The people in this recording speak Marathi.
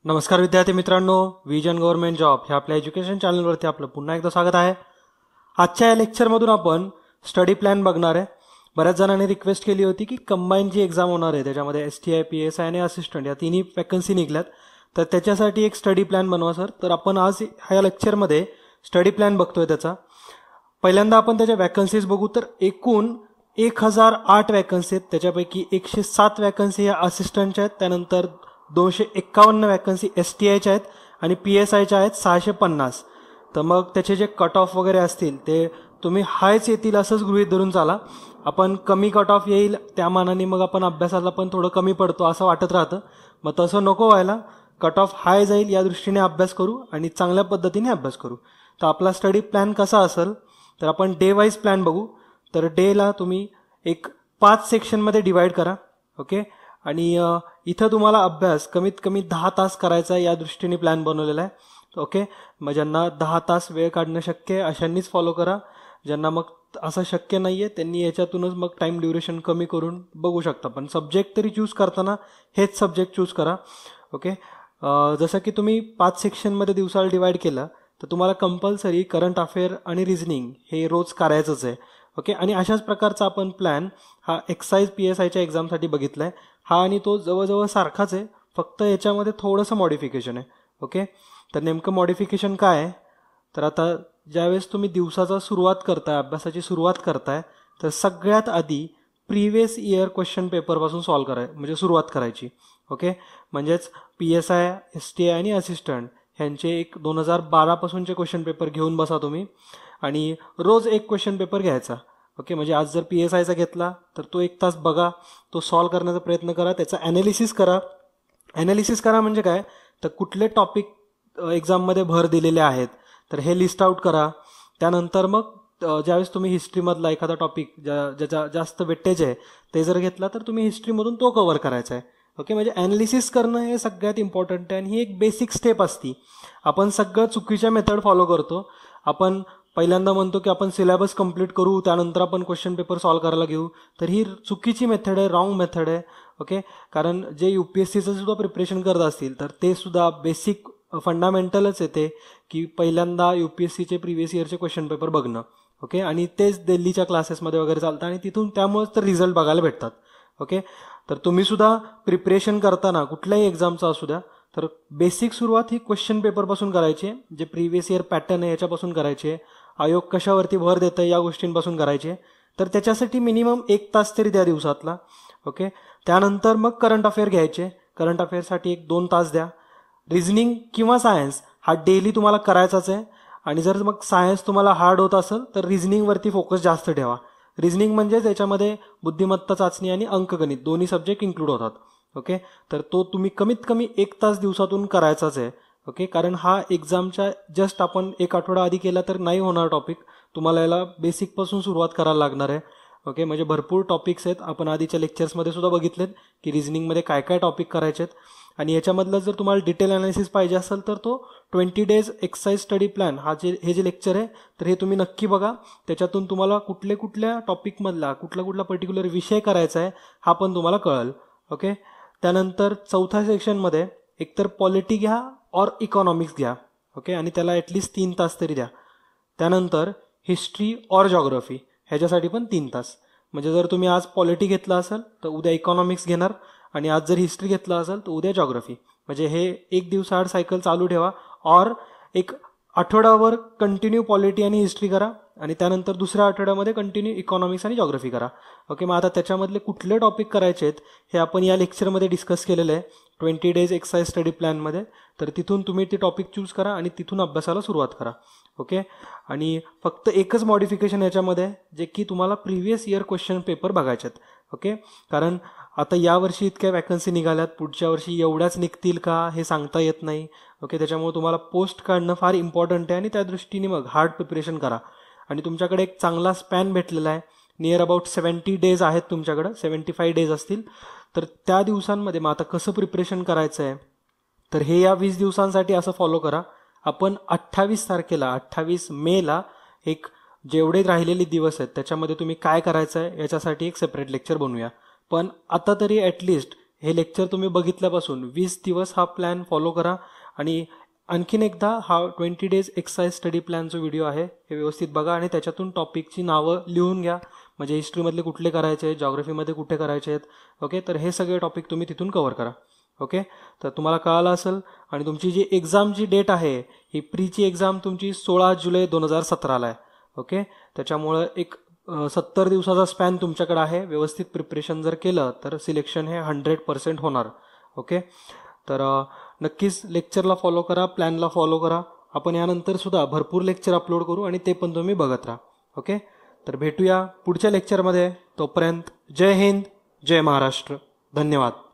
नमस्कार विद्यार्थी मित्रांनो, विजन गव्हर्नमेंट जॉब ह्या आपल्या एज्युकेशन चॅनलवरती आपलं पुन्हा एकदा स्वागत आहे. आजच्या या लेक्चरमधून आपण स्टडी प्लॅन बघणार आहे. बऱ्याच जणांनी रिक्वेस्ट केली होती की कंबाईन जी एक्झाम होणार आहे त्याच्यामध्ये STI, PSI आणि असिस्टंट या तिन्ही वॅकन्सी निघल्यात, तर त्याच्यासाठी एक स्टडी प्लॅन बनवा सर. तर आपण आज ह्या लेक्चरमध्ये स्टडी प्लॅन बघतोय त्याचा. पहिल्यांदा आपण त्याच्या वॅकन्सीज बघू. तर एकूण 1008 वॅकन्सी आहेत. त्याच्यापैकी 107 वॅकन्सी या असिस्टंटच्या आहेत, त्यानंतर 251 वॅकन्सी STIच्या आहेत आणि PSIच्या आहेत 650. तर मग त्याचे जे कट ऑफ वगैरे असतील ते तुम्ही हायच येतील असंच गृहीत धरून चाला. आपण कमी कट ऑफ येईल त्या मानाने मग आपण अभ्यासाला पण थोडं कमी पडतो असं वाटत राहतं. मग तसं नको व्हायला, कट ऑफ हाय जाईल या दृष्टीने अभ्यास करू आणि चांगल्या पद्धतीने अभ्यास करू. तर आपला स्टडी प्लॅन कसा असेल तर आपण डे वाईज प्लॅन बघू. तर डेला तुम्ही एक 5 सेक्शनमध्ये डिवाइड करा. ओके. आणि इथं तुम्हाला अभ्यास कमीत कमी 10 तास करायचा या दृष्टीने प्लॅन बनवलेला आहे. ओके. मग ज्यांना 10 तास वेळ काढणं शक्य आहे अशांनीच फॉलो करा. ज्यांना मग असं शक्य नाहीये त्यांनी याच्यातूनच मग टाइम ड्युरेशन कमी करून बघू शकता. पण सब्जेक्ट तरी चूज करताना हेच सब्जेक्ट चूज करा. ओके. जसं की तुम्ही 5 सेक्शनमध्ये दिवसाला डिवाइड केलं तर तुम्हाला कंपल्सरी करंट अफेअर आणि रिझनिंग हे रोज करायचंच आहे. ओके. आणि अशाच प्रकारचा आपण प्लॅन हा एक्साईज PSIच्या एक्झामसाठी बघितलाय. हा आणि तो जवळजवळ सारखाच आहे, फक्त याच्यामध्ये थोडंसं मॉडिफिकेशन आहे. ओके. तर नेमकं मॉडिफिकेशन काय आहे तर आता ज्यावेळेस तुम्ही दिवसाचा सुरुवात करताय, अभ्यासाची सुरुवात करताय, तर सगळ्यात आधी प्रिव्हियस इयर क्वेश्चन पेपरपासून म्हणजे सुरुवात करायची. ओके. म्हणजेच PSI, STI आणि असिस्टंट ह्यांचे एक 2012 पासूनचे क्वेश्चन पेपर घेऊन बसा तुम्ही आणि रोज एक क्वेश्चन पेपर घ्यायचा. ओके. म्हणजे आज जर PSIचा घेतला तर तो 1 तास बघा, तो सॉल्व्ह करण्याचा प्रयत्न करा, त्याचा ॲनालिसिस करा. ॲनालिसिस करा म्हणजे काय तर कुठले टॉपिक एक्झाममध्ये भर दिलेले आहेत तर हे लिस्ट आउट करा. त्यानंतर मग ज्यावेळेस तुम्ही हिस्ट्रीमधला एखादा टॉपिक ज्याचा जास्त वेटेज आहे ते जर घेतला तर तुम्ही हिस्ट्रीमधून तो कव्हर करायचा आहे. ओके. म्हणजे ॲनालिसिस करणं हे सगळ्यात इम्पॉर्टंट आहे आणि ही एक बेसिक स्टेप असती. आपण सगळं चुकीच्या मेथड फॉलो करतो. आपण पहिल्यांदा म्हणतो की आपण सिलेबस कंप्लीट करू त्यानंतर आपण क्वेश्चन पेपर सॉल्व्ह करायला घेऊ, तर ही चुकीची मेथड आहे, रॉंग मेथड आहे. ओके. कारण जे UPSCचं सुद्धा प्रिपरेशन करत असतील तर ते सुद्धा बेसिक फंडामेंटलच येते की पहिल्यांदा UPSCचे प्रिव्हियस इयरचे क्वेश्चन पेपर बघणं. ओके. आणि तेच दिल्लीच्या क्लासेसमध्ये वगैरे चालतं आणि तिथून त्यामुळेच तर रिझल्ट बघायला भेटतात. ओके. तर तुम्ही सुद्धा प्रिपरेशन करताना कुठल्याही एक्झामचा असू द्या तर बेसिक सुरुवात ही क्वेश्चन पेपरपासून करायची आहे. जे प्रिव्हियस इयर पॅटर्न आहे याच्यापासून करायची आहे. आयोग कशावरती भर देत आहे या गोष्टींपासून करायचे. तर त्याच्यासाठी मिनिमम 1 तास तरी द्या दिवसातला. ओके. त्यानंतर मग करंट अफेअर घ्यायचे. करंट अफेअरसाठी 1-2 तास द्या. रिझनिंग किंवा सायन्स हा डेली तुम्हाला करायचाच आहे. आणि जर मग सायन्स तुम्हाला हार्ड होत असेल तर रिझनिंगवरती फोकस जास्त ठेवा. रिझनिंग म्हणजे त्याच्यामध्ये बुद्धिमत्ता चाचणी आणि अंकगणित दोन्ही सब्जेक्ट इन्क्लूड होतात. ओके. तर तो तुम्ही कमीत कमी 1 तास दिवसातून करायचाच आहे. ओके. कारण हा एक्झामच्या जस्ट आपण 1 आठवडा आधी केला तर नाही होणार टॉपिक. तुम्हाला याला बेसिकपासून सुरुवात करायला लागणार आहे. ओके. म्हणजे भरपूर टॉपिक्स आहेत. आपण आधीच्या लेक्चर्समध्ये सुद्धा बघितलेत की रिझनिंगमध्ये काय काय टॉपिक करायचे आहेत. आणि याच्यामधलं जर तुम्हाला डिटेल अनालिसिस पाहिजे असेल तर तो 20 डेज एक्सरसाइज स्टडी प्लॅन हे जे लेक्चर आहे तर हे तुम्ही नक्की बघा. त्याच्यातून तुम्हाला कुठल्या टॉपिकमधला कुठला पर्टिक्युलर विषय करायचा आहे हा पण तुम्हाला कळेल. ओके. त्यानंतर चौथ्या सेक्शनमध्ये एकतर पॉलिटी घ्या और इकॉनॉमिक्स घ्या. ओके. आणि त्याला ॲटलिस्ट 3 तास तरी द्या. त्यानंतर हिस्ट्री और जॉग्रफी ह्याच्यासाठी पण 3 तास. म्हणजे जर तुम्ही आज पॉलिटी घेतला असेल तर उद्या इकॉनॉमिक्स घेणार आणि आज जर हिस्ट्री घेतला असेल तर उद्या जॉग्रफी. म्हणजे हे 1 दिवसाआड सायकल चालू ठेवा. और एक आठवड्यावर कंटिन्यू पॉलिटी आणि हिस्ट्री करा आणि त्यानंतर दुसऱ्या आठवड्यामध्ये कंटिन्यू इकॉनॉमिक्स आणि जॉग्रफी करा. ओके. मग आता त्याच्यामधले कुठले टॉपिक करायचे आहेत हे आपण या लेक्चरमध्ये डिस्कस केलेलं आहे 20 डेज एक्सरसाइज स्टडी प्लॅनमध्ये. तर तिथून तुम्ही ते टॉपिक चूज करा आणि तिथून अभ्यासाला सुरुवात करा. ओके. आणि फक्त एकच मॉडिफिकेशन याच्यामध्ये जे की तुम्हाला प्रिव्हियस इयर क्वेश्चन पेपर बघायचे आहेत. ओके. कारण आता यावर्षी इतक्या वॅकन्सी निघाल्यात, पुढच्या वर्षी एवढ्याच निघतील का हे सांगता येत नाही. ओके. त्याच्यामुळे तुम्हाला पोस्ट काढणं फार इम्पॉर्टंट आहे आणि त्या दृष्टीने मग हार्ड प्रिपरेशन करा. आणि तुमच्याकडे एक चांगला स्पॅन भेटलेला आहे. नियर अबाउट 70 डेज आहेत तुमच्याकडं, 75 डेज असतील. तर त्या दिवसांमध्ये मग आता कसं प्रिपरेशन करायचं आहे तर हे या 20 दिवसांसाठी असं फॉलो करा. आपण 28 तारखेला 28 मेला एक जेवढे राहिलेले दिवस आहेत त्याच्यामध्ये तुम्ही काय करायचं आहे याच्यासाठी एक सेपरेट लेक्चर बनवूया. पण आता तरी ॲटलिस्ट हे लेक्चर तुम्ही बघितल्यापासून 20 दिवस हा प्लॅन फॉलो करा आणि आणखीन एकदा हा 20 डेज एक्सरसाइज स्टडी प्लॅनचा व्हिडिओ आहे हे व्यवस्थित बघा आणि त्याच्यातून टॉपिकची नावं लिहून घ्या. म्हणजे हिस्ट्रीमधले कुठले करायचे आहेत, जॉग्रफीमध्ये कुठे करायचे आहेत. ओके, तर हे सगळे टॉपिक तुम्ही तिथून कव्हर करा. ओके, तर तुम्हाला कळालं असेल. आणि तुमची जी एक्झामची डेट आहे ही प्रीची एक्झाम तुमची 16 जुलै 2017 आहे. ओके, त्याच्यामुळं एक 70 दिवसाचा स्पॅन तुमच्याकडे आहे. व्यवस्थित प्रिपरेशन जर केलं तर सिलेक्शन हे 100% होणार. ओके, तर नक्कीच लेक्चरला फॉलो करा, प्लॅनला फॉलो करा. आपण यानंतर सुद्धा भरपूर लेक्चर अपलोड करू आणि ते पण तुम्ही बघत राहा. ओके, तर भेटूया पुढच्या लेक्चरमध्ये. तोपर्यंत जय हिंद, जय महाराष्ट्र. धन्यवाद.